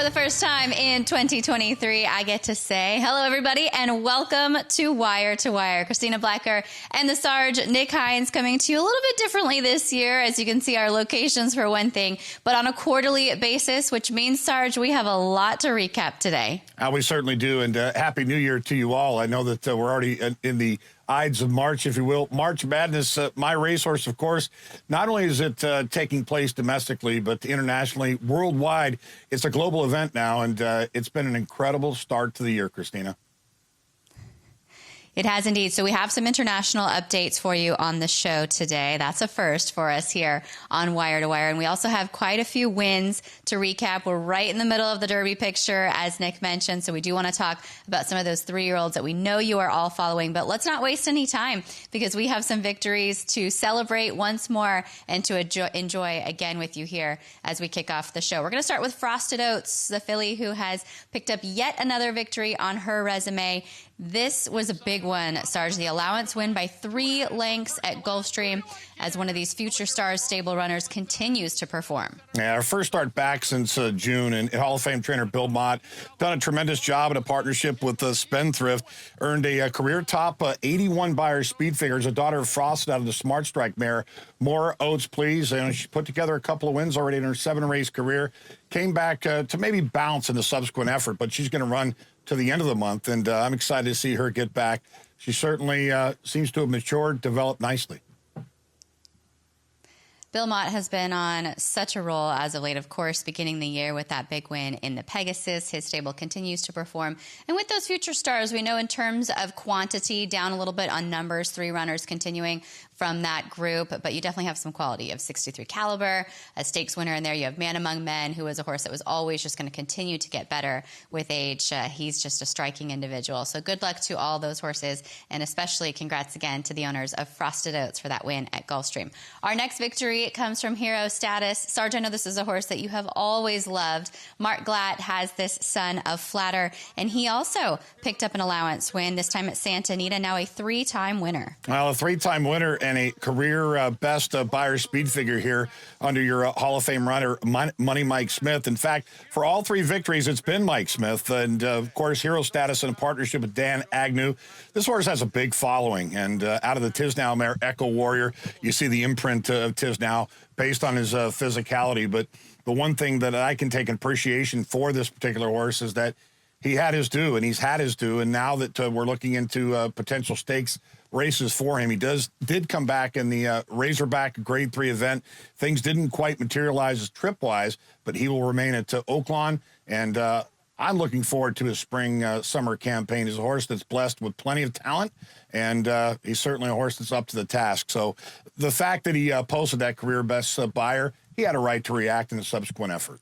For the first time in 2023, I get to say hello, everybody, and welcome to Wire. Christina Blacker and the Sarge, Nick Hines, coming to you a little bit differently this year. As you can see, our locations for one thing, but on a quarterly basis, which means, Sarge, we have a lot to recap today. We certainly do, and Happy New Year to you all. I know that we're already in the Ides of March, if you will. March Madness, MyRacehorse, of course. Not only is it taking place domestically, but internationally, worldwide. It's a global event now, and it's been an incredible start to the year, Christina. It has indeed. So we have some international updates for you on the show today. That's a first for us here on Wire to Wire. And we also have quite a few wins to recap. We're right in the middle of the Derby picture, as Nick mentioned. So we do want to talk about some of those 3-year-olds that we know you are all following. But let's not waste any time, because we have some victories to celebrate once more and to enjoy again with you here as we kick off the show. We're going to start with Frosted Oats, the filly who has picked up yet another victory on her resume. This was a big one, Sarge. The allowance win by 3 lengths at Gulfstream as one of these future stars stable runners continues to perform. Yeah, our first start back since June, and Hall of Fame trainer Bill Mott done a tremendous job in a partnership with Spendthrift, earned a career top 81 Beyer speed figures, a daughter of Frosted out of the Smart Strike mare. More Oats, please. And she put together a couple of wins already in her 7-race career. Came back to maybe bounce in the subsequent effort, but she's going to run to the end of the month, and I'm excited to see her get back. She certainly seems to have matured, developed nicely. Bill Mott has been on such a roll as of late, of course, beginning the year with that big win in the Pegasus. His stable continues to perform. And with those future stars, we know in terms of quantity, down a little bit on numbers, 3 runners continuing from that group, but you definitely have some quality. You have 63 Caliber, a stakes winner in there. You have Man Among Men, who is a horse that was always just going to continue to get better with age. He's just a striking individual. So good luck to all those horses, and especially congrats again to the owners of Frosted Oats for that win at Gulfstream. Our next victory comes from Hero Status. Sarge, I know this is a horse that you have always loved. Mark Glatt has this son of Flatter, and he also picked up an allowance win, this time at Santa Anita, now a 3-time winner. Well, a 3-time winner and a career best Beyer speed figure here under your Hall of Fame runner, Money Mike Smith. In fact, for all 3 victories, it's been Mike Smith. And, of course, Hero Status in a partnership with Dan Agnew. This horse has a big following. And out of the Tisnow mare, Echo Warrior, you see the imprint of Tisnow based on his physicality. But the one thing that I can take appreciation for this particular horse is that he had his due, and he's had his due. And now that we're looking into potential stakes races for him, he did come back in the Razorback Grade 3 event. Things didn't quite materialize as trip-wise, but he will remain at Oaklawn. And I'm looking forward to his spring-summer campaign. He's a horse that's blessed with plenty of talent, and he's certainly a horse that's up to the task. So the fact that he posted that career best Beyer, he had a right to react in the subsequent effort.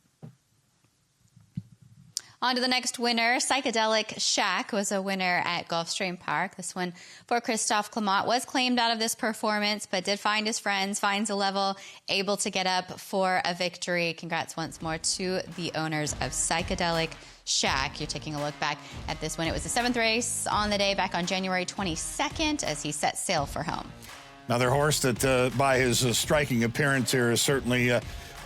On to the next winner. Psychedelic Shack was a winner at Gulfstream Park. This one for Christophe Clement was claimed out of this performance, but did find his friends, finds a level, able to get up for a victory. Congrats once more to the owners of Psychedelic Shack. You're taking a look back at this one. It was the 7th race on the day back on January 22nd as he set sail for home. Another horse that, by his striking appearance here, is certainly...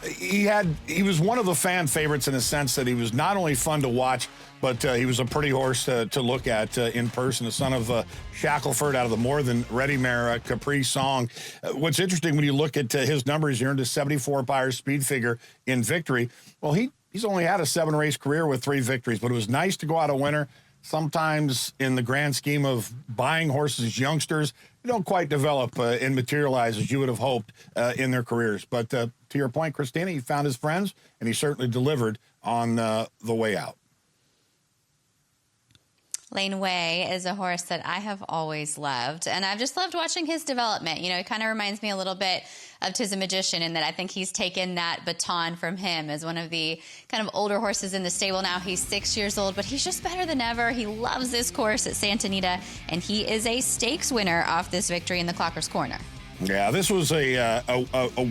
He was one of the fan favorites in the sense that he was not only fun to watch, but he was a pretty horse to look at in person. The son of Shackelford out of the More Than Ready mare, Capri Song. What's interesting when you look at his numbers, he earned a 74 Beyer speed figure in victory. Well, he's only had a 7-race career with 3 victories, but it was nice to go out a winner. Sometimes in the grand scheme of buying horses as youngsters, they don't quite develop and materialize as you would have hoped in their careers. But to your point, Christina, he found his friends, and he certainly delivered on the way out. Lane Way is a horse that I have always loved, and I've just loved watching his development. You know, it kind of reminds me a little bit of Tis a Magician in that I think he's taken that baton from him as one of the kind of older horses in the stable now. He's 6 years old, but he's just better than ever. He loves this course at Santa Anita, and he is a stakes winner off this victory in the Clocker's Corner. Yeah, this was a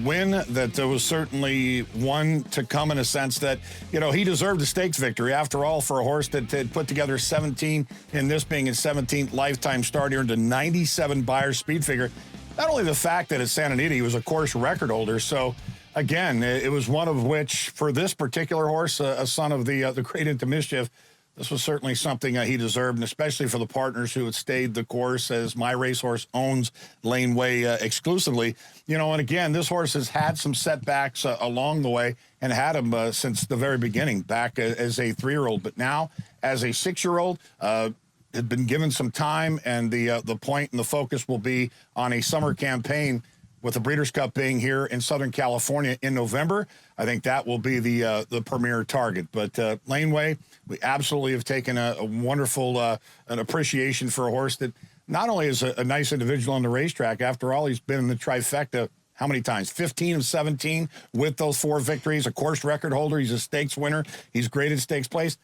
win that was certainly one to come in a sense that, you know, he deserved a stakes victory. After all, for a horse that had put together 17, and this being his 17th lifetime start, he earned a 97 Beyer speed figure. Not only the fact that at Santa Anita he was a course record holder, so again, it was one of which, for this particular horse, a son of the great Into Mischief, this was certainly something he deserved, and especially for the partners who had stayed the course, as MyRacehorse owns Laneway exclusively. You know, and again, this horse has had some setbacks along the way, and had them since the very beginning, back as a 3-year-old. But now, as a 6-year-old, had been given some time, and the point and the focus will be on a summer campaign with the Breeders' Cup being here in Southern California in November. I think that will be the premier target. But Laneway, we absolutely have taken a wonderful an appreciation for a horse that not only is a nice individual on the racetrack. After all, he's been in the trifecta how many times? 15 of 17 with those 4 victories, a course record holder. He's a stakes winner. He's great at stakes place.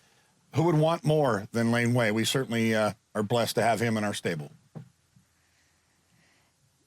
Who would want more than Laneway? We certainly are blessed to have him in our stable.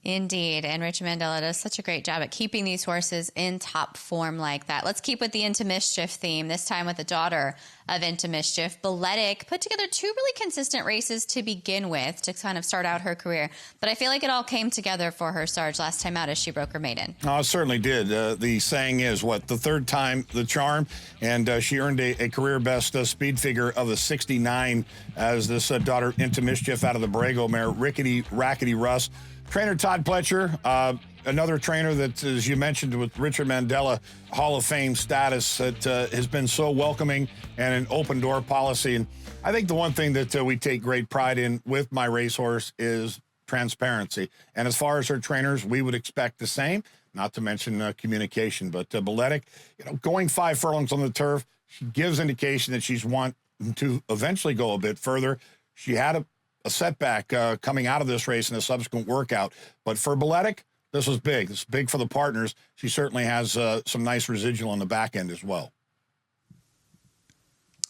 Indeed, and Richard Mandela does such a great job at keeping these horses in top form like that. Let's keep with the Into Mischief theme, this time with the daughter of Into Mischief. Beletic put together 2 really consistent races to begin with to kind of start out her career, but I feel like it all came together for her, Sarge, last time out as she broke her maiden. Oh, it certainly did. The saying is, what, the 3rd time the charm, and she earned a career best speed figure of a 69 as this daughter Into Mischief out of the Borrego mare, Rickety Rackety Russ. Trainer Todd Pletcher, another trainer that, as you mentioned, with Richard Mandela Hall of Fame status, that has been so welcoming and an open door policy. And I think the one thing that we take great pride in with MyRacehorse is transparency. And as far as her trainers, we would expect the same, not to mention communication. But Beletic, you know, going 5 furlongs on the turf, she gives indication that she's wanting to eventually go a bit further. She had a setback coming out of this race in a subsequent workout. But for Beletic, this was big. This is big for the partners. She certainly has some nice residual on the back end as well.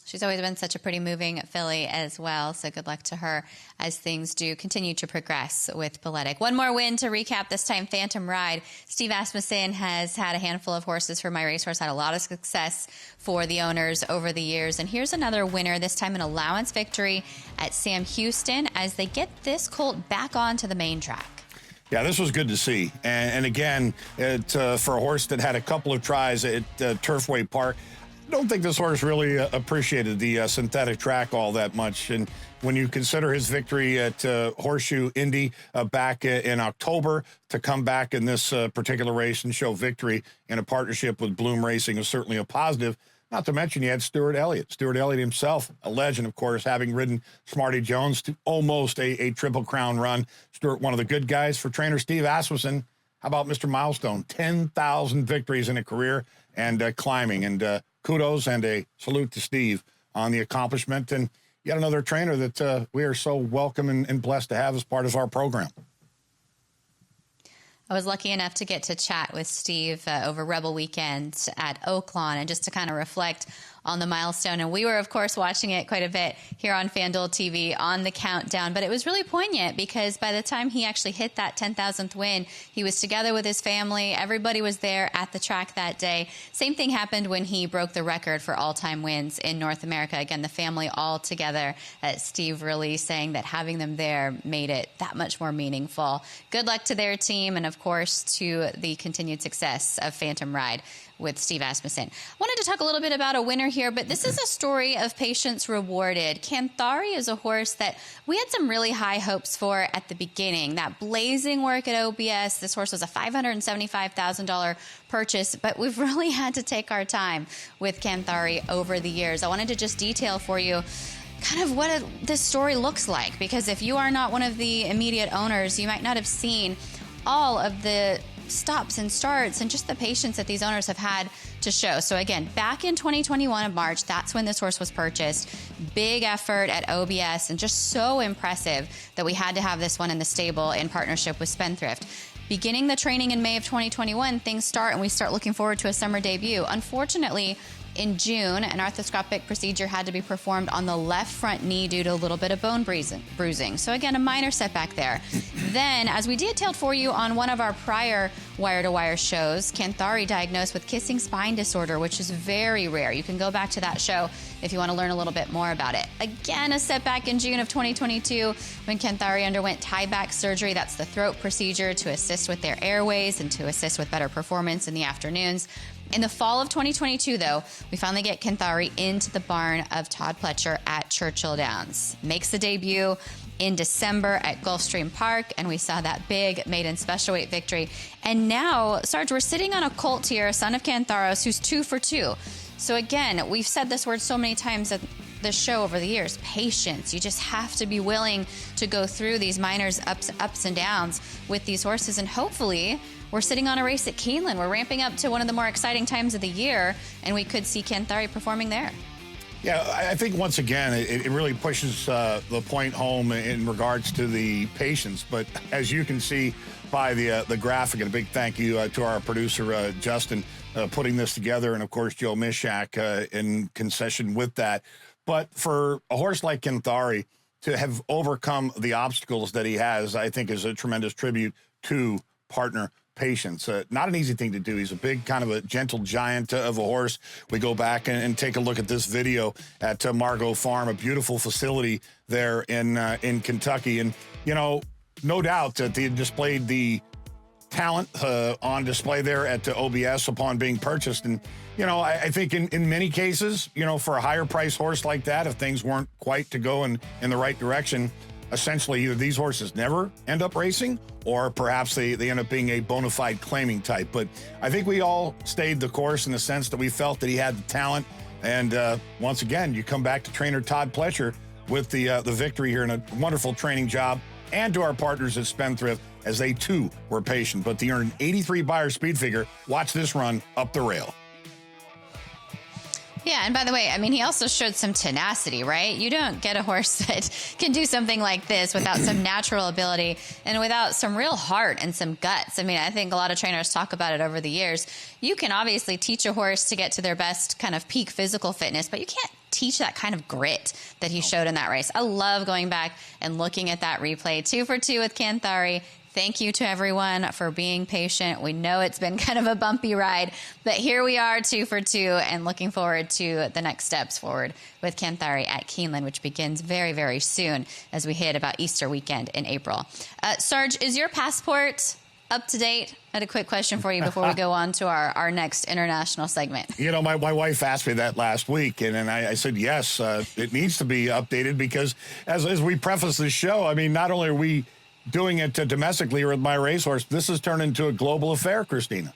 She's always been such a pretty moving filly as well, so good luck to her as things do continue to progress with Beletic. One more win to recap, this time Phantom Ride. Steve Asmussen has had a handful of horses for MyRacehorse, had a lot of success for the owners over the years. And here's another winner, this time an allowance victory at Sam Houston as they get this colt back onto the main track. Yeah, this was good to see. And again, for a horse that had a couple of tries at Turfway Park, I don't think this horse really appreciated the synthetic track all that much. And when you consider his victory at Horseshoe Indy back in October, to come back in this particular race and show victory in a partnership with Bloom Racing is certainly a positive. Not to mention, you had Stuart Elliott. Stuart Elliott himself, a legend, of course, having ridden Smarty Jones to almost a Triple Crown run. Stuart, one of the good guys for trainer Steve Asmussen. How about Mr. Milestone? 10,000 victories in a career and climbing. And kudos and a salute to Steve on the accomplishment. And yet another trainer that we are so welcome and blessed to have as part of our program. I was lucky enough to get to chat with Steve over Rebel Weekend at Oaklawn and just to kind of reflect on the milestone. And we were, of course, watching it quite a bit here on FanDuel TV on the countdown. But it was really poignant because by the time he actually hit that 10,000th win, he was together with his family. Everybody was there at the track that day. Same thing happened when he broke the record for all-time wins in North America. Again, the family all together. Steve really saying that having them there made it that much more meaningful. Good luck to their team and, of course, to the continued success of Phantom Ride with Steve Asmussen. I wanted to talk a little bit about a winner here, but this is a story of patience rewarded. Kanthari is a horse that we had some really high hopes for at the beginning. That blazing work at OBS, this horse was a $575,000 purchase, but we've really had to take our time with Kanthari over the years. I wanted to just detail for you kind of what this story looks like, because if you are not one of the immediate owners, you might not have seen all of the stops and starts and just the patience that these owners have had to show. So again, back in 2021 of March, that's when this horse was purchased. Big effort at OBS and just so impressive that we had to have this one in the stable in partnership with Spendthrift. Beginning the training in May of 2021, things start and we start looking forward to a summer debut. Unfortunately, in June, an arthroscopic procedure had to be performed on the left front knee due to a little bit of bone bruising. So again, a minor setback there. Then, as we detailed for you on one of our prior wire-to-wire shows. Kanthari diagnosed with kissing spine disorder, which is very rare. You can go back to that show if you want to learn a little bit more about it. Again, a setback in June of 2022 when Kanthari underwent tie-back surgery. That's the throat procedure to assist with their airways and to assist with better performance in the afternoons. In the fall of 2022, though, we finally get Kanthari into the barn of Todd Pletcher at Churchill Downs. Makes the debut in December at Gulfstream Park, and we saw that big maiden special weight victory. And now, Sarge, we're sitting on a colt here, a son of Kantharos, who's 2 for 2. So again, we've said this word so many times at the show over the years, patience. You just have to be willing to go through these minors ups and downs with these horses, and hopefully we're sitting on a race at Keeneland. We're ramping up to one of the more exciting times of the year, and we could see Kanthari performing there. Yeah, I think once again, it really pushes the point home in regards to the patience. But as you can see by the graphic, and a big thank you to our producer, Justin, putting this together, and of course, Joe Mishak in concession with that. But for a horse like Kanthari to have overcome the obstacles that he has, I think is a tremendous tribute to partner patience. Not an easy thing to do. He's a big, kind of a gentle giant of a horse. We go back and take a look at this video at Margot Farm, a beautiful facility there in Kentucky. And, you know, no doubt that they displayed the talent on display there at OBS upon being purchased. And, you know, I think in many cases, you know, for a higher price horse like that, if things weren't quite to go in the right direction, essentially either these horses never end up racing or perhaps they end up being a bona fide claiming type. But I think we all stayed the course in the sense that we felt that he had the talent. And once again, you come back to trainer Todd Pletcher with the victory here and a wonderful training job, and to our partners at Spendthrift as they too were patient. But to earn an 83 Beyer speed figure, watch this run up the rail. Yeah, and by the way, I mean, he also showed some tenacity, right? You don't get a horse that can do something like this without some natural ability and without some real heart and some guts. I mean, I think a lot of trainers talk about it over the years. You can obviously teach a horse to get to their best kind of peak physical fitness, but you can't teach that kind of grit that he showed in that race. I love going back and looking at that replay. 2 for 2 with Kanthari. Thank you to everyone for being patient. We know it's been kind of a bumpy ride, but here we are 2 for 2 and looking forward to the next steps forward with Kanthari at Keeneland, which begins very, very soon as we hit about Easter weekend in April. Sarge, is your passport up to date? I had a quick question for you before we go on to our next international segment. You know, my wife asked me that last week, and I said, yes, it needs to be updated because as we preface this show, I mean, not only are we doing it domestically or with MyRacehorse, this has turned into a global affair, Christina.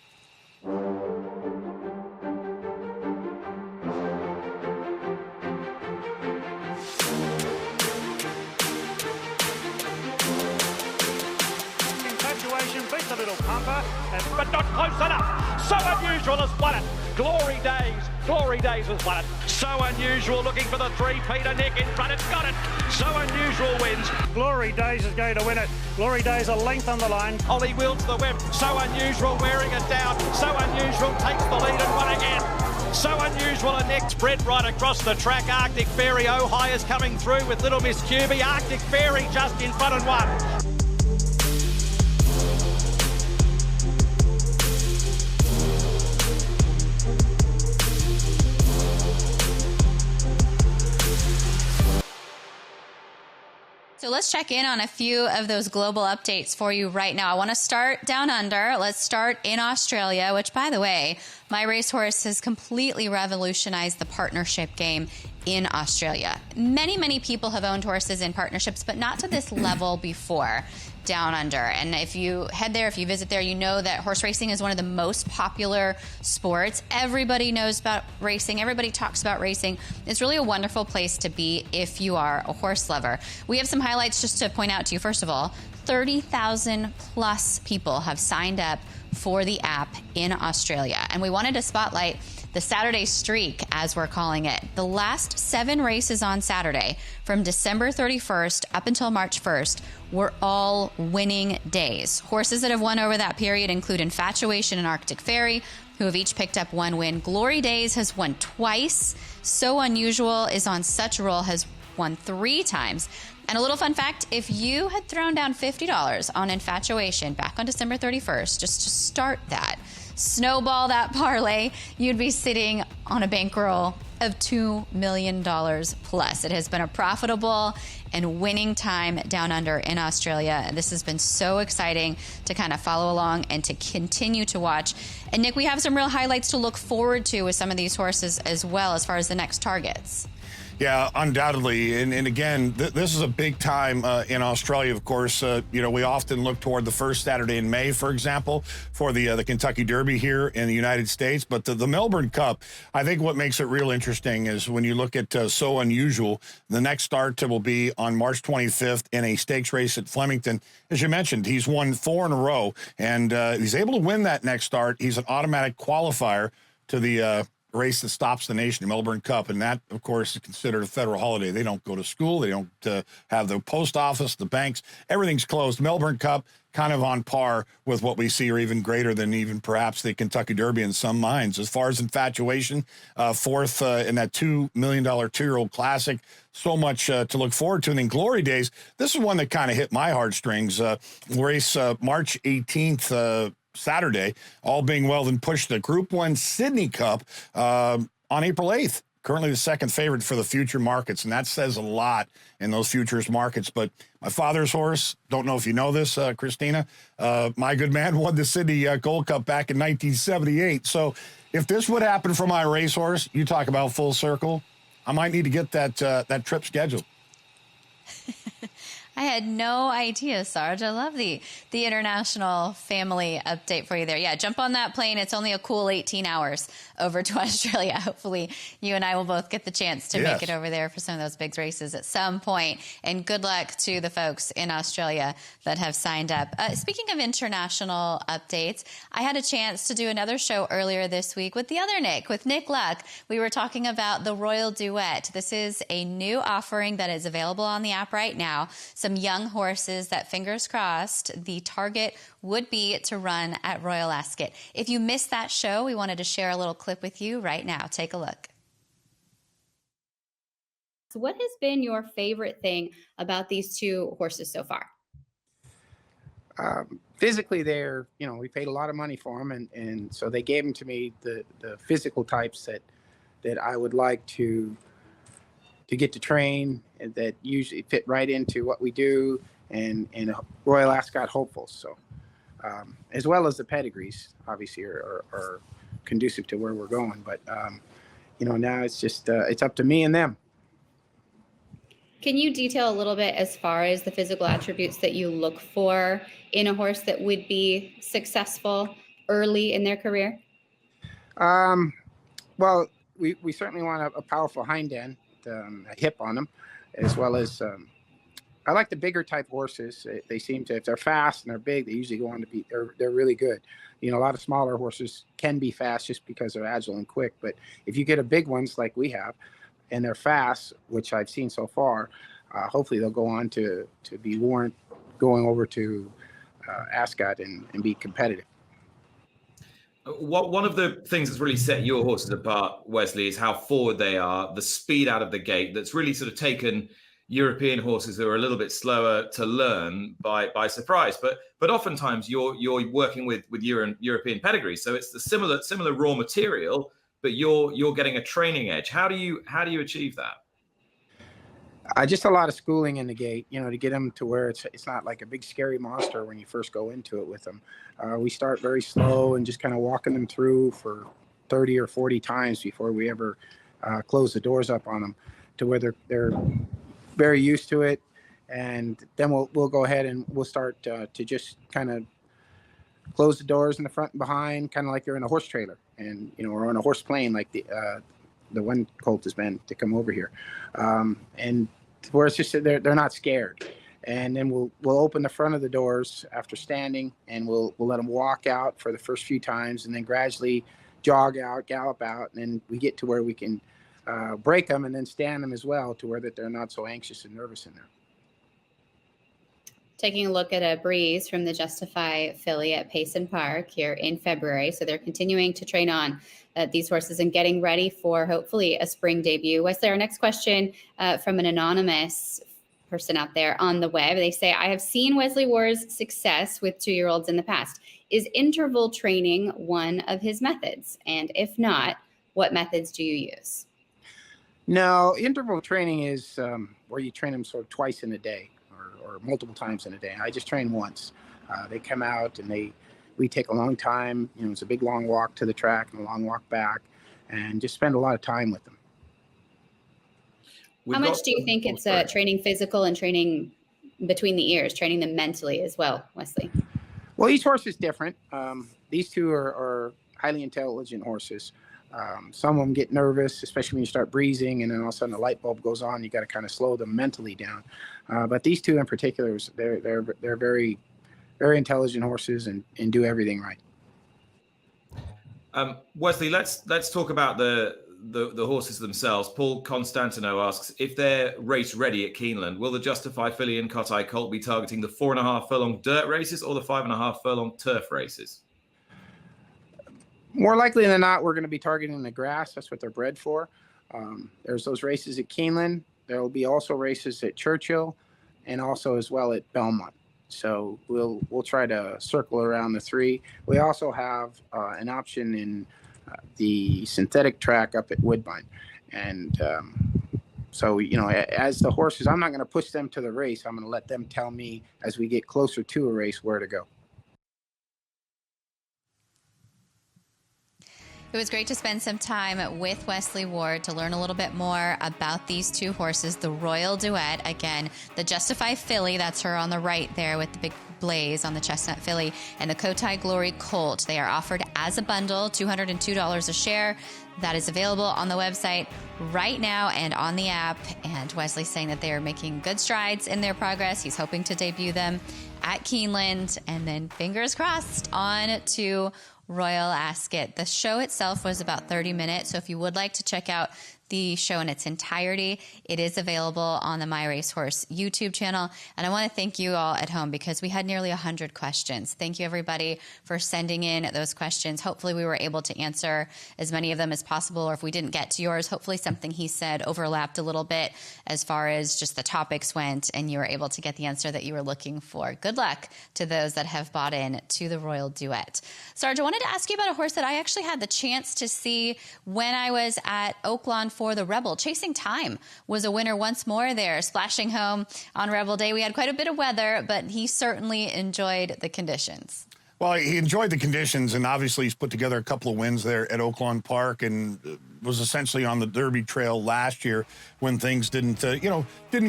Infatuation beats a little pumper, but not close enough. So Unusual has won it. Glory Days has won it. So Unusual looking for the three-peater. Nick in front, it's got it. So Unusual wins. Glory Days is going to win it. Glory Days a length on the line. Ollie Will to the web. So Unusual wearing it down. So Unusual takes the lead and won again. So Unusual and Nick spread right across the track. Arctic Fairy, Oh High is coming through with Little Miss QB. Arctic Fairy just in front and won. So let's check in on a few of those global updates for you right now. I want to start down under. Let's start in Australia, which, by the way, MyRacehorse has completely revolutionized the partnership game in Australia. Many, many people have owned horses in partnerships, but not to this level before down under. And if you head there, if you visit there, you know that horse racing is one of the most popular sports. Everybody knows about racing. Everybody talks about racing. It's really a wonderful place to be if you are a horse lover. We have some highlights just to point out to you. First of all, 30,000 plus people have signed up for the app in Australia. And we wanted to spotlight the Saturday streak, as we're calling it. The last 7 races on Saturday, from December 31st up until March 1st, were all winning days. Horses that have won over that period include Infatuation and Arctic Fairy, who have each picked up 1 win. Glory Days has won twice. So Unusual is on such a roll, has won 3 times. And a little fun fact, if you had thrown down $50 on Infatuation back on December 31st, just to start that, snowball that parlay, you'd be sitting on a bankroll of $2 million plus. It has been a profitable and winning time down under in Australia. And this has been so exciting to kind of follow along and to continue to watch. And Nick, we have some real highlights to look forward to with some of these horses as well as far as the next targets. Yeah, undoubtedly. And again, this is a big time in Australia, of course. We often look toward the first Saturday in May, for example, for the Kentucky Derby here in the United States. But the Melbourne Cup, I think what makes it real interesting is when you look at So Unusual, the next start will be on March 25th in a stakes race at Flemington. As you mentioned, he's won 4 in a row, and he's able to win that next start. He's an automatic qualifier to the race that stops the nation, the Melbourne Cup, and that, of course, is considered a federal holiday. They don't go to school. They don't have the post office, the banks. Everything's closed. Melbourne Cup kind of on par with what we see, or even greater than even perhaps the Kentucky Derby in some minds. As far as Infatuation, fourth in that $2 million 2-year-old classic. So much to look forward to. And then Glory Days, this is one that kind of hit my heartstrings. Race March 18th, Saturday, all being well, then push the Group 1 Sydney Cup on April 8th. Currently the second favorite for the future markets, and that says a lot in those futures markets. But my father's horse, don't know if you know this, Christina, my good man won the Sydney Gold Cup back in 1978. So if this would happen for my racehorse, you talk about full circle, I might need to get that trip scheduled. I had no idea, Sarge. I love the international family update for you there. Yeah, jump on that plane. It's only a cool 18 hours over to Australia. Hopefully you and I will both get the chance to make it over there for some of those big races at some point. And good luck to the folks in Australia that have signed up. Speaking of international updates, I had a chance to do another show earlier this week with the other Nick, with Nick Luck. We were talking about the Royal Duet. This is a new offering that is available on the app right now. Some young horses that, fingers crossed, the target would be to run at Royal Ascot. If you missed that show, we wanted to share a little clip with you right now. Take a look. So what has been your favorite thing about these two horses so far? Physically, they're, we paid a lot of money for them, and so they gave them to me, the physical types that I would like to get to train, and that usually fit right into what we do, and Royal Ascot hopefuls. So as well as the pedigrees, obviously, are conducive to where we're going. But now it's just it's up to me and them. Can you detail a little bit as far as the physical attributes that you look for in a horse that would be successful early in their career? Well, we certainly want a powerful hind end, a hip on them, as well as I like the bigger type horses. They seem to, if they're fast and they're big, they usually go on to be, they're really good. A lot of smaller horses can be fast just because they're agile and quick. But if you get a big ones like we have, and they're fast, which I've seen so far, hopefully they'll go on to be warrant going over to Ascot and be competitive. One of the things that's really set your horses apart, Wesley, is how forward they are, the speed out of the gate that's really sort of taken European horses who are a little bit slower to learn by surprise. But oftentimes you're working with European pedigrees, so it's the similar raw material, but you're getting a training edge. How do you achieve that? Just a lot of schooling in the gate, to get them to where it's not like a big scary monster when you first go into it with them. We start very slow and just kind of walking them through for 30 or 40 times before we ever close the doors up on them, to where they're very used to it. And then we'll go ahead and we'll start to just kind of close the doors in the front and behind, kind of like you're in a horse trailer, and or on a horse plane, like the one colt has been to come over here, and where it's just they're not scared. And then we'll open the front of the doors after standing, and we'll let them walk out for the first few times, and then gradually jog out, gallop out, and then we get to where we can break them and then stand them as well, to where that they're not so anxious and nervous in there. Taking a look at a Breeze from the Justify filly at Payson Park here in February. So they're continuing to train on these horses and getting ready for hopefully a spring debut. Wesley, our next question from an anonymous person out there on the web. They say, I have seen Wesley Ward's success with 2-year-olds in the past. Is interval training one of his methods? And if not, what methods do you use? No, interval training is where you train them sort of twice in a day or multiple times in a day. I just train once. They come out and we take a long time. You know, it's a big long walk to the track and a long walk back, and just spend a lot of time with them. How much do you think it's training physical and training between the ears, training them mentally as well, Wesley? Well, each horse is different. These two are highly intelligent horses. Some of them get nervous, especially when you start breezing, and then all of a sudden the light bulb goes on. You got to kind of slow them mentally down. But these two in particular, they're very, very intelligent horses and do everything right. Wesley, let's talk about the horses themselves. Paul Constantino asks, if they're race ready at Keeneland, will the Justify filly and Kanthari colt be targeting the 4.5 furlong dirt races or the 5.5 furlong turf races? More likely than not, we're going to be targeting the grass. That's what they're bred for. There's those races at Keeneland. There will be also races at Churchill and also as well at Belmont. So we'll try to circle around the three. We also have an option in the synthetic track up at Woodbine. And so, you know, as the horses, I'm not going to push them to the race. I'm going to let them tell me as we get closer to a race where to go. It was great to spend some time with Wesley Ward to learn a little bit more about these two horses, the Royal Duet, again, the Justify filly, that's her on the right there with the big blaze on the chestnut filly, and the Cotai Glory colt. They are offered as a bundle, $202 a share. That is available on the website right now and on the app. And Wesley's saying that they are making good strides in their progress. He's hoping to debut them at Keeneland, and then fingers crossed on to Royal Ascot. The show itself was about 30 minutes, so if you would like to check out the show in its entirety, it is available on the MyRacehorse YouTube channel. And I want to thank you all at home because we had nearly 100 questions. Thank you, everybody, for sending in those questions. Hopefully we were able to answer as many of them as possible, or if we didn't get to yours, hopefully something he said overlapped a little bit as far as just the topics went, and you were able to get the answer that you were looking for. Good luck to those that have bought in to the Royal Duet. Sarge, I wanted to ask you about a horse that I actually had the chance to see when I was at Oaklawn for the Rebel. Chasing Time was a winner once more there, splashing home on Rebel Day. We had quite a bit of weather, but he certainly enjoyed the conditions. Well, he enjoyed the conditions, and obviously he's put together a couple of wins there at Oaklawn Park and was essentially on the Derby trail last year when things didn't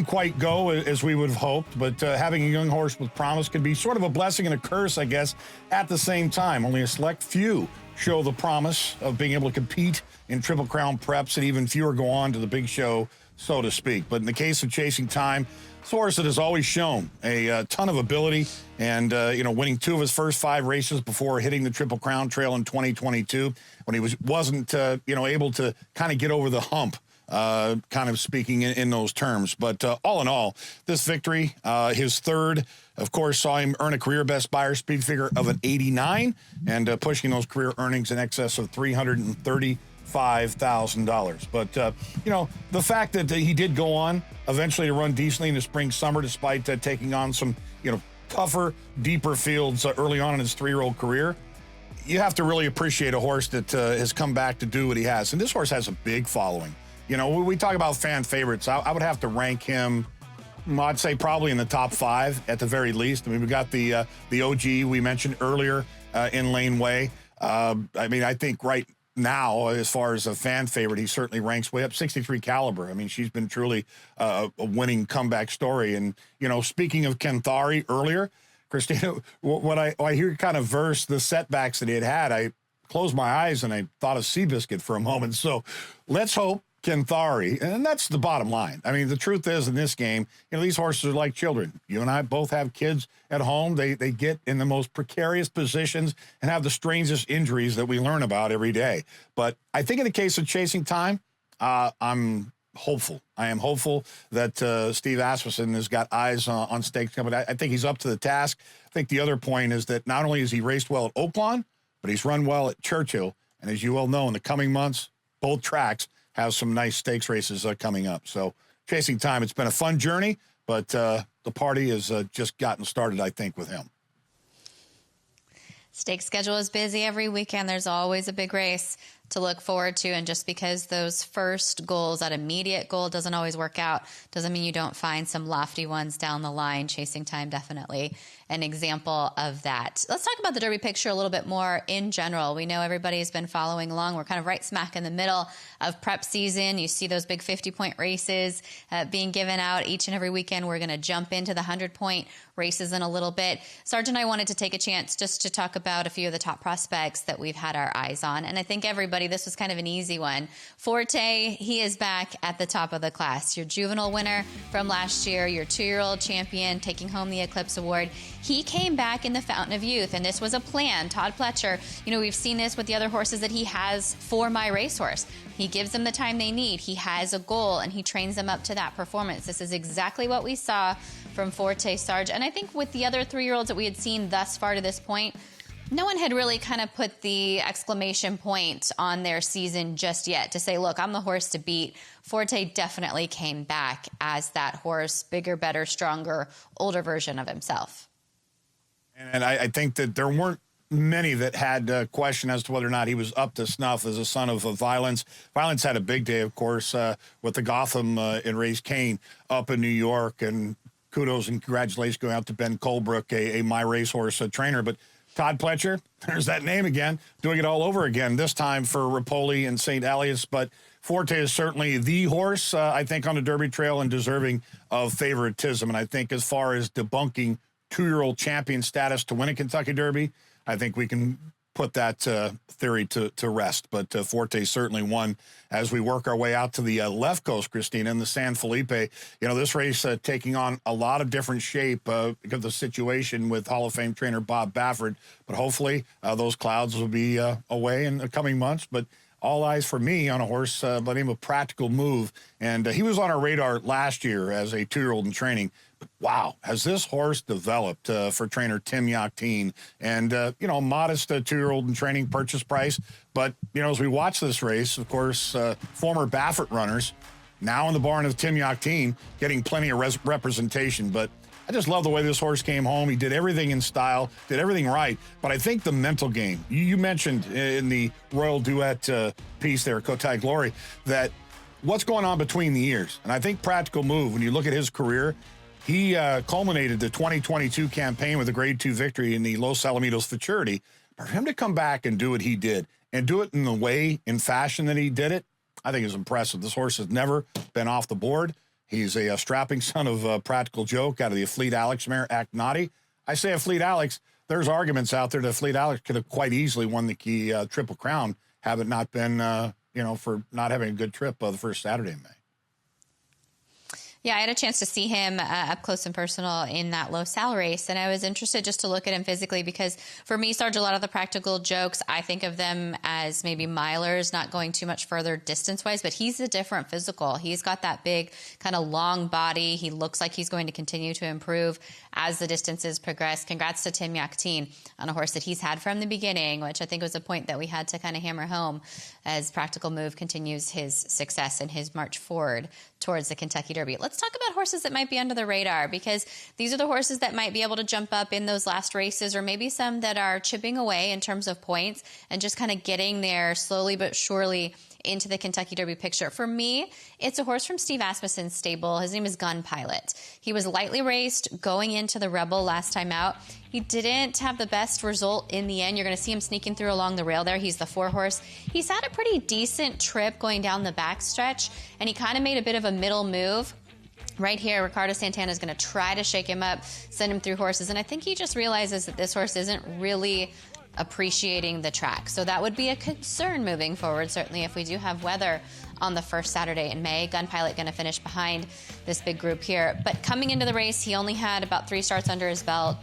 quite go as we would have hoped. But having a young horse with promise can be sort of a blessing and a curse, I guess, at the same time. Only a select few show the promise of being able to compete in Triple Crown preps, and even fewer go on to the big show, so to speak. But in the case of Chasing Time, it's a horse that has always shown a ton of ability and, winning 2 of his first 5 races before hitting the Triple Crown trail in 2022 when he wasn't able to kind of get over the hump, kind of speaking in those terms. But all in all, this victory, his third, of course, saw him earn a career best Beyer speed figure of an 89 and pushing those career earnings in excess of $335,000. But, the fact that he did go on eventually to run decently in the spring, summer, despite taking on some, tougher, deeper fields early on in his 3-year-old career, you have to really appreciate a horse that has come back to do what he has. And this horse has a big following. We talk about fan favorites. I would have to rank him, I'd say probably in the top 5 at the very least. I mean, we got the OG we mentioned earlier in Lane Way. I think right now, as far as a fan favorite, he certainly ranks way up. 63 Caliber. I mean, she's been truly a winning comeback story. And, speaking of Kanthari earlier, Christina, when I hear kind of verse the setbacks that he had, I closed my eyes and I thought of Seabiscuit for a moment. So let's hope Kanthari, and that's the bottom line. I mean, the truth is in this game, these horses are like children. You and I both have kids at home. They get in the most precarious positions and have the strangest injuries that we learn about every day. But I think in the case of Chasing Time, I'm hopeful. I am hopeful that Steve Asmussen has got eyes on stakes coming. I think he's up to the task. I think the other point is that not only has he raced well at Oaklawn, but he's run well at Churchill. And as you well know, in the coming months, both tracks have some nice stakes races coming up. So Chasing Time, it's been a fun journey, but the party has just gotten started, I think, with him. Stake schedule is busy every weekend. There's always a big race to look forward to. And just because those first goals, that immediate goal, doesn't always work out, doesn't mean you don't find some lofty ones down the line. Chasing Time, definitely an example of that. Let's talk about the Derby picture a little bit more in general. We know everybody's been following along. We're kind of right smack in the middle of prep season. You see those big 50-point races being given out each and every weekend. We're going to jump into the 100-point races in a little bit. Sarge and I wanted to take a chance just to talk about a few of the top prospects that we've had our eyes on. And I think everybody, this was kind of an easy one. Forte, he is back at the top of the class. Your juvenile winner from last year, your 2-year-old champion, taking home the Eclipse Award. He came back in the Fountain of Youth, and this was a plan. Todd Pletcher, we've seen this with the other horses that he has for MyRacehorse. He gives them the time they need. He has a goal, and he trains them up to that performance. This is exactly what we saw from Forte, Sarge. And I think with the other 3-year-olds that we had seen thus far to this point, no one had really kind of put the exclamation point on their season just yet to say, look, I'm the horse to beat. Forte definitely came back as that horse, bigger, better, stronger, older version of himself. And I think that there weren't many that had a question as to whether or not he was up to snuff as a son of Violence. Violence had a big day, of course, with the Gotham and Race Kane up in New York. And kudos and congratulations going out to Ben Colebrook, a MyRacehorse trainer. But Todd Pletcher, there's that name again, doing it all over again, this time for Rapoli and St. Elias. But Forte is certainly the horse, I think, on the Derby Trail and deserving of favoritism. And I think as far as debunking 2-year-old champion status to win a Kentucky Derby, I think we can put that theory to rest. But Forte certainly won as we work our way out to the left coast, Christina, in the San Felipe. This race taking on a lot of different shape because of the situation with Hall of Fame trainer Bob Baffert. But hopefully those clouds will be away in the coming months. But all eyes for me on a horse by the name of Practical Move. And he was on our radar last year as a 2-year-old in training. But wow, has this horse developed for trainer Tim Yachtine? And, modest 2-year-old in training purchase price. But, as we watch this race, of course, former Baffert runners now in the barn of Tim Yachtine getting plenty of representation. But I just love the way this horse came home. He did everything in style, did everything right. But I think the mental game, you mentioned in the Royal Duet piece there, Kotai Glory, that what's going on between the ears. And I think Practical Move, when you look at his career, he culminated the 2022 campaign with a Grade 2 victory in the Los Alamitos Futurity. But for him to come back and do what he did, and do it in the way, in fashion that he did it, I think is impressive. This horse has never been off the board. He's a strapping son of Practical Joke out of the Fleet Alex mare, Act Naughty. I say a Fleet Alex, there's arguments out there that Fleet Alex could have quite easily won the key Triple Crown, had it not been, for not having a good trip the first Saturday in May. Yeah, I had a chance to see him up close and personal in that Los Al race, and I was interested just to look at him physically because for me, Sarge, a lot of the Practical Jokes, I think of them as maybe milers, not going too much further distance-wise, but he's a different physical. He's got that big kind of long body. He looks like he's going to continue to improve as the distances progress. Congrats to Tim Yachtine on a horse that he's had from the beginning, which I think was a point that we had to kind of hammer home as Practical Move continues his success and his march forward towards the Kentucky Derby. Let's talk about horses that might be under the radar because these are the horses that might be able to jump up in those last races or maybe some that are chipping away in terms of points and just kind of getting there slowly but surely into the Kentucky Derby picture. For me, it's a horse from Steve Asmussen's stable. His name is Gun Pilot. He was lightly raced going into the Rebel last time out. He didn't have the best result in the end. You're going to see him sneaking through along the rail there. He's the 4 horse. He's had a pretty decent trip going down the backstretch, and he kind of made a bit of a middle move. Right here, Ricardo Santana is going to try to shake him up, send him through horses, and I think he just realizes that this horse isn't really appreciating the track. So that would be a concern moving forward, certainly if we do have weather on the first Saturday in May. Gun Pilot going to finish behind this big group here. But coming into the race, he only had about 3 starts under his belt.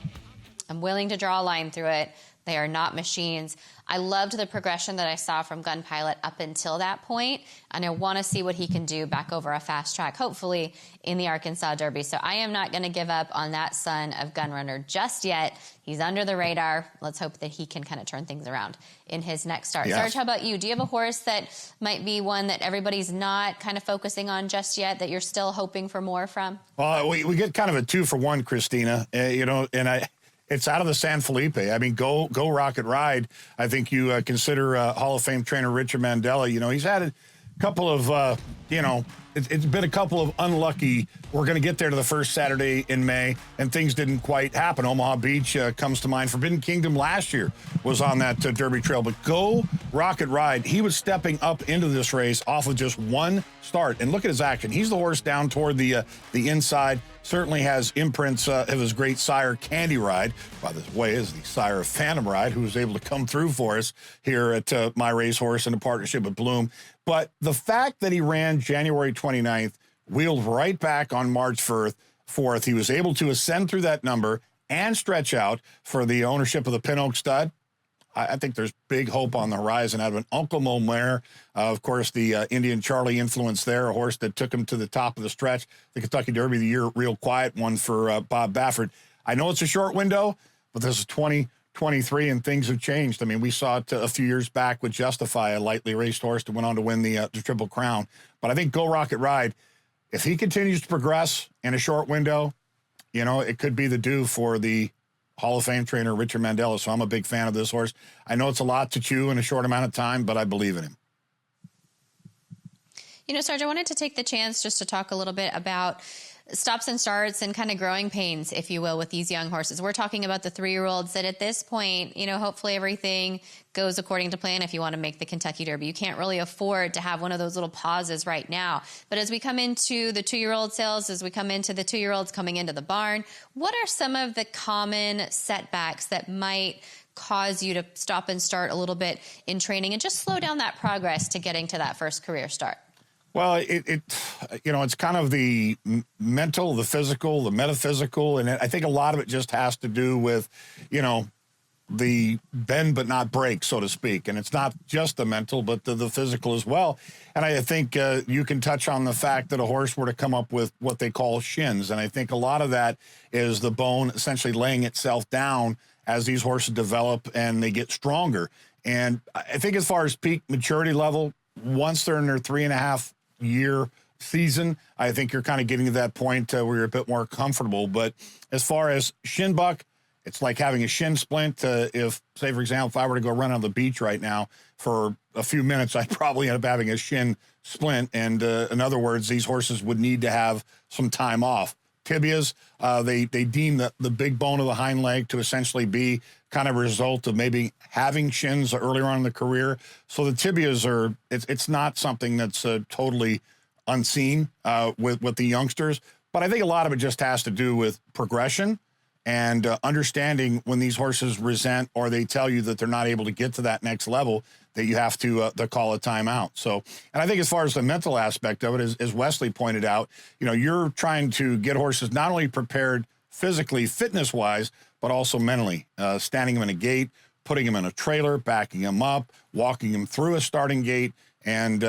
I'm willing to draw a line through it. They are not machines. I loved the progression that I saw from Gun Pilot up until that point, and I want to see what he can do back over a fast track, hopefully in the Arkansas Derby. So I am not going to give up on that son of Gun Runner just yet. He's under the radar. Let's hope that he can kind of turn things around in his next start. Yes. Sarge, how about you? Do you have a horse that might be one that everybody's not kind of focusing on just yet, that you're still hoping for more from? Well, we get kind of a 2-for-1, Christina, and it's out of the San Felipe. I mean, go Rocket Ride. I think you consider Hall of Fame trainer Richard Mandela. He's had a couple of, it's been a couple of unlucky. We're going to get there to the first Saturday in May, and things didn't quite happen. Omaha Beach comes to mind. Forbidden Kingdom last year was on that Derby trail. But go Rocket Ride. He was stepping up into this race off of just one start. And look at his action. He's the horse down toward the inside. Certainly has imprints of his great sire, Candy Ride. By the way, is the sire of Phantom Ride, who was able to come through for us here at MyRacehorse in a partnership with Bloom. But the fact that he ran January 29th, wheeled right back on March 4th, he was able to ascend through that number and stretch out for the ownership of the Pin Oak stud. I think there's big hope on the horizon out of an Uncle Mo mare. Of course, the Indian Charlie influence there, a horse that took him to the top of the stretch. The Kentucky Derby of the year, real quiet one for Bob Baffert. I know it's a short window, but this is 2023 and things have changed. I mean, we saw it a few years back with Justify, a lightly raced horse that went on to win the Triple Crown. But I think Go Rocket Ride, if he continues to progress in a short window, it could be the due for the Hall of Fame trainer Richard Mandela. So I'm a big fan of this horse. I know it's a lot to chew in a short amount of time, but I believe in him. Sarge, I wanted to take the chance just to talk a little bit about stops and starts and kind of growing pains, if you will, with these young horses. We're talking about the 3-year-olds that at this point, hopefully everything goes according to plan if you want to make the Kentucky Derby. You can't really afford to have one of those little pauses right now. But as we come into the 2-year-old sales, as we come into the 2-year-olds coming into the barn, what are some of the common setbacks that might cause you to stop and start a little bit in training and just slow down that progress to getting to that first career start? Well, it's kind of the mental, the physical, the metaphysical, and I think a lot of it just has to do with, the bend but not break, so to speak. And it's not just the mental, but the physical as well. And I think you can touch on the fact that a horse were to come up with what they call shins. And I think a lot of that is the bone essentially laying itself down as these horses develop and they get stronger. And I think as far as peak maturity level, once they're in their 3.5-year season, I think you're kind of getting to that point where you're a bit more comfortable. But as far as shin buck, it's like having a shin splint. If, say, for example, if I were to go run on the beach right now for a few minutes, I'd probably end up having a shin splint. And in other words, these horses would need to have some time off. Tibias, they deem the big bone of the hind leg to essentially be kind of a result of maybe having shins earlier on in the career. So the tibias it's not something that's totally unseen with the youngsters. But I think a lot of it just has to do with progression and understanding when these horses resent or they tell you that they're not able to get to that next level, that you have to call a timeout. So, and I think as far as the mental aspect of it, as Wesley pointed out, you're trying to get horses not only prepared physically, fitness-wise, but also mentally, standing them in a gate, putting them in a trailer, backing them up, walking them through a starting gate, and,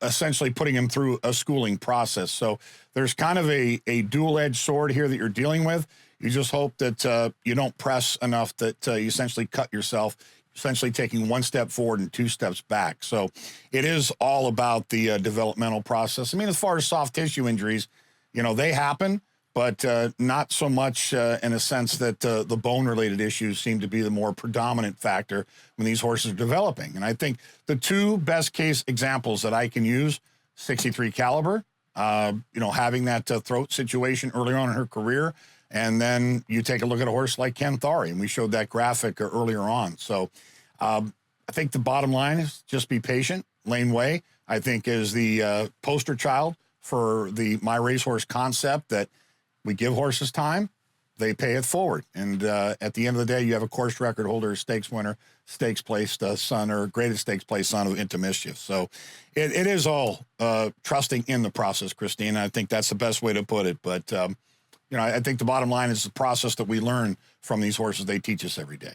essentially putting them through a schooling process. So there's kind of a dual-edged sword here that you're dealing with. You just hope that you don't press enough that you essentially cut yourself, essentially taking one step forward and 2 steps back. So it is all about the developmental process. I mean, as far as soft tissue injuries, they happen, but not so much in a sense that the bone-related issues seem to be the more predominant factor when these horses are developing. And I think the 2 best case examples that I can use, 63 Caliber, having that throat situation earlier on in her career, and then you take a look at a horse like Kanthari, and we showed that graphic earlier on. So I think the bottom line is just be patient. Lane Way, I think, is the poster child for the MyRacehorse concept that we give horses time, they pay it forward. And at the end of the day, you have a course record holder, stakes winner, stakes placed son, or greatest stakes placed son of Into Mischief. So it is all trusting in the process, Christina. I think that's the best way to put it. But I think the bottom line is the process that we learn from these horses. They teach us every day.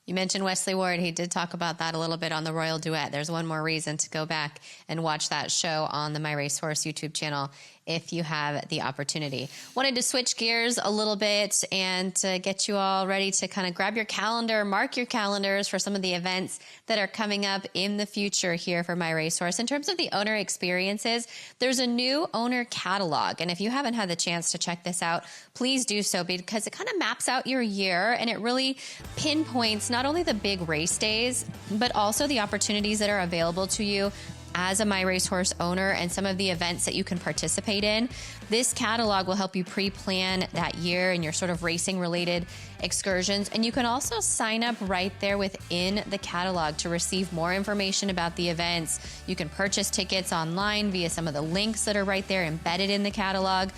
You mentioned Wesley Ward. He did talk about that a little bit on the Royal Duet. There's one more reason to go back and watch that show on the MyRacehorse YouTube channel if you have the opportunity. Wanted to switch gears a little bit and to get you all ready to kind of grab your calendar, mark your calendars for some of the events that are coming up in the future here for MyRacehorse. In terms of the owner experiences, there's a new owner catalog. And if you haven't had the chance to check this out, please do so, because it kind of maps out your year and it really pinpoints not only the big race days, but also the opportunities that are available to you as a MyRacehorse owner and some of the events that you can participate in. This catalog will help you pre-plan that year and your sort of racing related excursions. And you can also sign up right there within the catalog to receive more information about the events. You can purchase tickets online via some of the links that are right there embedded in the catalog.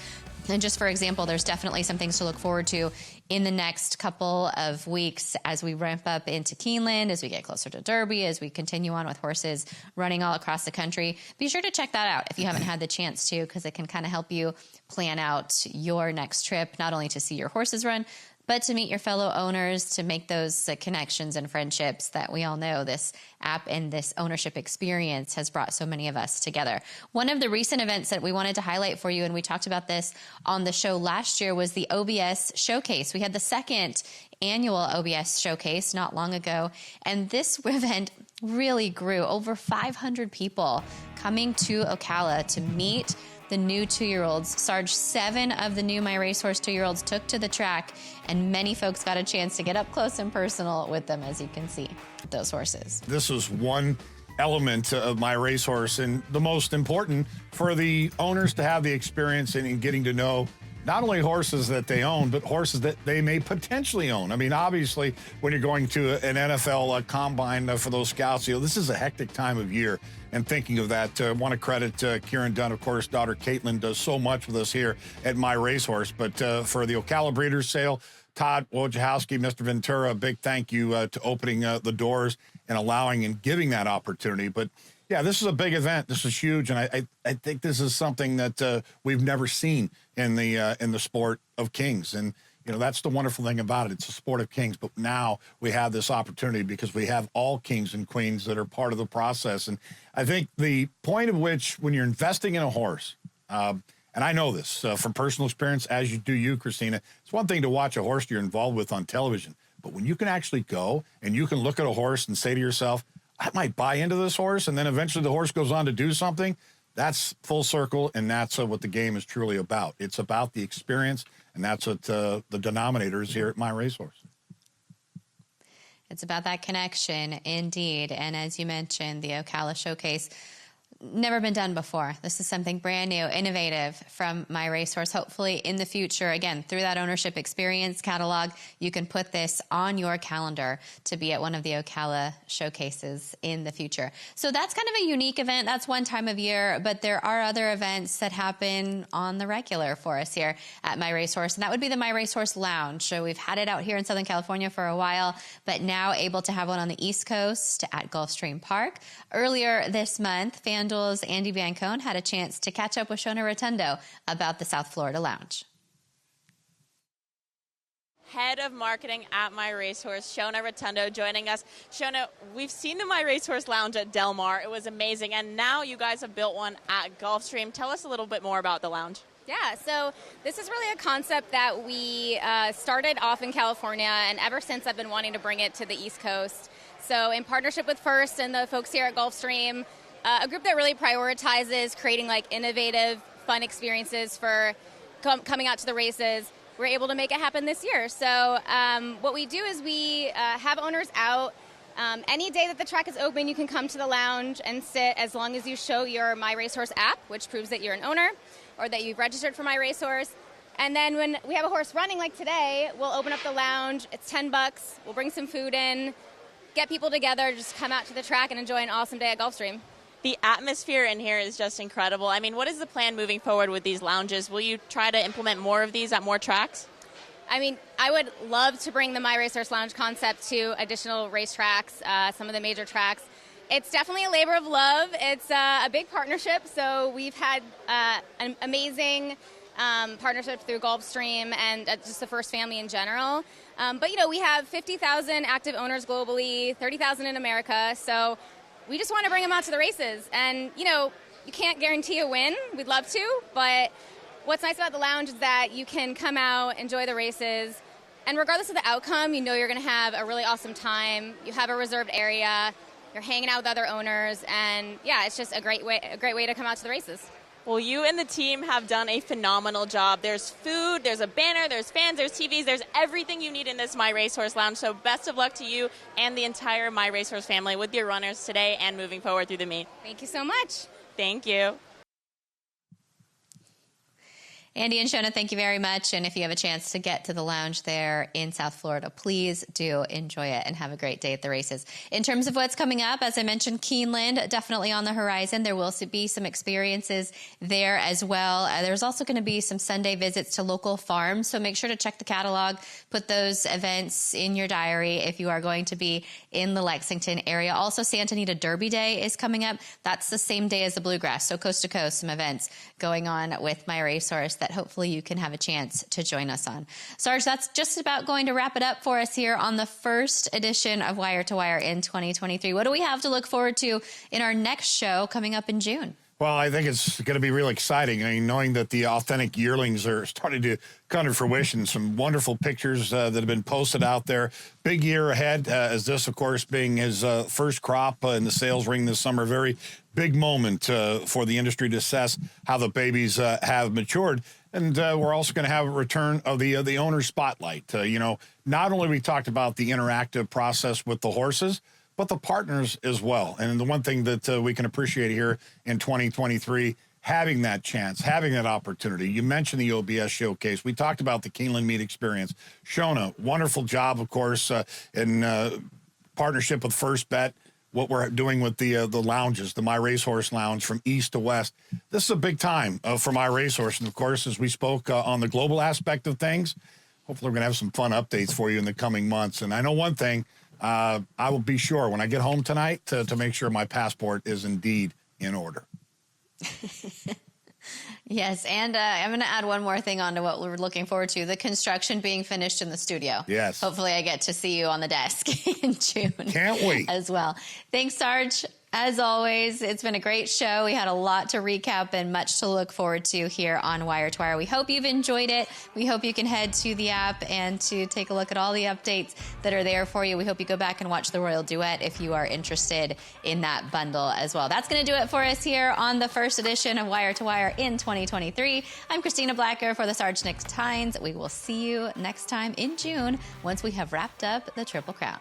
And just for example, there's definitely some things to look forward to in the next couple of weeks as we ramp up into Keeneland, as we get closer to Derby, as we continue on with horses running all across the country. Be sure to check that out if you haven't had the chance to, because it can kind of help you plan out your next trip, not only to see your horses run, but to meet your fellow owners, to make those connections and friendships that we all know this app and this ownership experience has brought so many of us together. One of the recent events that we wanted to highlight for you, and we talked about this on the show last year, was the OBS Showcase. We had the second annual OBS Showcase not long ago, and this event really grew. Over 500 people coming to Ocala to meet the new 2-year-olds. Sarge, 7 of the new MyRacehorse 2-year-olds took to the track, and many folks got a chance to get up close and personal with them, as you can see, those horses. This is one element of MyRacehorse, and the most important for the owners to have the experience in getting to know not only horses that they own, but horses that they may potentially own. I mean, obviously, when you're going to an NFL combine for those scouts, this is a hectic time of year. And thinking of that, I want to credit Kieran Dunn, of course. Daughter Caitlin does so much with us here at MyRacehorse. But for the Ocala Breeders' Sale, Todd Wojciechowski, Mr. Ventura, a big thank you to opening the doors and allowing and giving that opportunity. But yeah, this is a big event. This is huge, and I think this is something that we've never seen in the sport of kings. And that's the wonderful thing about it. It's a sport of kings, but now we have this opportunity because we have all kings and queens that are part of the process. And I think the point of which, when you're investing in a horse, and I know this from personal experience, as you do you, Christina, it's one thing to watch a horse you're involved with on television, but when you can actually go and you can look at a horse and say to yourself, I might buy into this horse, and then eventually the horse goes on to do something, that's full circle, and that's what the game is truly about. It's about the experience, and that's what the denominator is here at MyRacehorse. It's about that connection, indeed. And as you mentioned, the Ocala Showcase, never been done before. This is something brand new, innovative from MyRacehorse. Hopefully in the future, again, through that ownership experience catalog, you can put this on your calendar to be at one of the Ocala showcases in the future. So that's kind of a unique event. That's one time of year, but there are other events that happen on the regular for us here at MyRacehorse, and that would be the MyRacehorse Lounge. So we've had it out here in Southern California for a while, but now able to have one on the East Coast at Gulfstream Park. Earlier this month, FanDuel's Andy Biancone had a chance to catch up with Shona Rotundo about the South Florida Lounge. Head of Marketing at MyRacehorse, Shona Rotundo, joining us. Shona, we've seen the MyRacehorse Lounge at Del Mar. It was amazing, and now you guys have built one at Gulfstream. Tell us a little bit more about the lounge. Yeah, so this is really a concept that we started off in California, and ever since I've been wanting to bring it to the East Coast. So in partnership with First and the folks here at Gulfstream, a group that really prioritizes creating like innovative, fun experiences for coming out to the races, we're able to make it happen this year. So what we do is we have owners out. Any day that the track is open, you can come to the lounge and sit as long as you show your MyRacehorse app, which proves that you're an owner or that you've registered for MyRacehorse. And then when we have a horse running like today, we'll open up the lounge. It's $10. We'll bring some food in, get people together, just come out to the track and enjoy an awesome day at Gulfstream. The atmosphere in here is just incredible. I mean, what is the plan moving forward with these lounges? Will you try to implement more of these at more tracks? I mean, I would love to bring the MyRacehorse Lounge concept to additional racetracks, some of the major tracks. It's definitely a labor of love. It's a big partnership, so we've had an amazing partnership through Gulfstream and just the First family in general. But, we have 50,000 active owners globally, 30,000 in America. So we just want to bring them out to the races. And, you can't guarantee a win. We'd love to. But what's nice about the lounge is that you can come out, enjoy the races. And regardless of the outcome, you're going to have a really awesome time. You have a reserved area. You're hanging out with other owners. And, yeah, it's just a great way to come out to the races. Well, you and the team have done a phenomenal job. There's food, there's a banner, there's fans, there's TVs, there's everything you need in this My Racehorse Lounge. So best of luck to you and the entire My Racehorse family with your runners today and moving forward through the meet. Thank you so much. Thank you. Andy and Shona, thank you very much. And if you have a chance to get to the lounge there in South Florida, please do enjoy it and have a great day at the races. In terms of what's coming up, as I mentioned, Keeneland, definitely on the horizon. There will be some experiences there as well. There's also going to be some Sunday visits to local farms. So make sure to check the catalog, put those events in your diary if you are going to be in the Lexington area. Also, Santa Anita Derby Day is coming up. That's the same day as the Bluegrass. So coast to coast, some events going on with My Racehorse that hopefully you can have a chance to join us on. Sarge, that's just about going to wrap it up for us here on the first edition of Wire to Wire in 2023. What do we have to look forward to in our next show coming up in June? Well, I think it's going to be really exciting. I mean, knowing that the authentic yearlings are starting to come to fruition. Some wonderful pictures that have been posted out there. Big year ahead, as this, of course, being his first crop in the sales ring this summer. Very big moment for the industry to assess how the babies have matured. And we're also going to have a return of the owner spotlight. Not only we talked about the interactive process with the horses, but the partners as well. And the one thing that we can appreciate here in 2023, having that chance, having that opportunity. You mentioned the OBS showcase. We talked about the Keeneland Meet experience. Shona, wonderful job, of course, in partnership with First Bet. What we're doing with the lounges, the My Racehorse Lounge from east to west. This is a big time for My Racehorse. And, of course, as we spoke on the global aspect of things, hopefully we're going to have some fun updates for you in the coming months. And I know one thing, I will be sure when I get home tonight to make sure my passport is indeed in order. Yes, and I'm going to add one more thing on to what we're looking forward to, the construction being finished in the studio. Yes. Hopefully I get to see you on the desk in June. Can't wait. As well. Thanks, Sarge. As always, it's been a great show. We had a lot to recap and much to look forward to here on Wire to Wire. We hope you've enjoyed it. We hope you can head to the app and to take a look at all the updates that are there for you. We hope you go back and watch the Royal Duet if you are interested in that bundle as well. That's going to do it for us here on the first edition of Wire to Wire in 2023. I'm Christina Blacker for the Sarge Hines. We will see you next time in June once we have wrapped up the Triple Crown.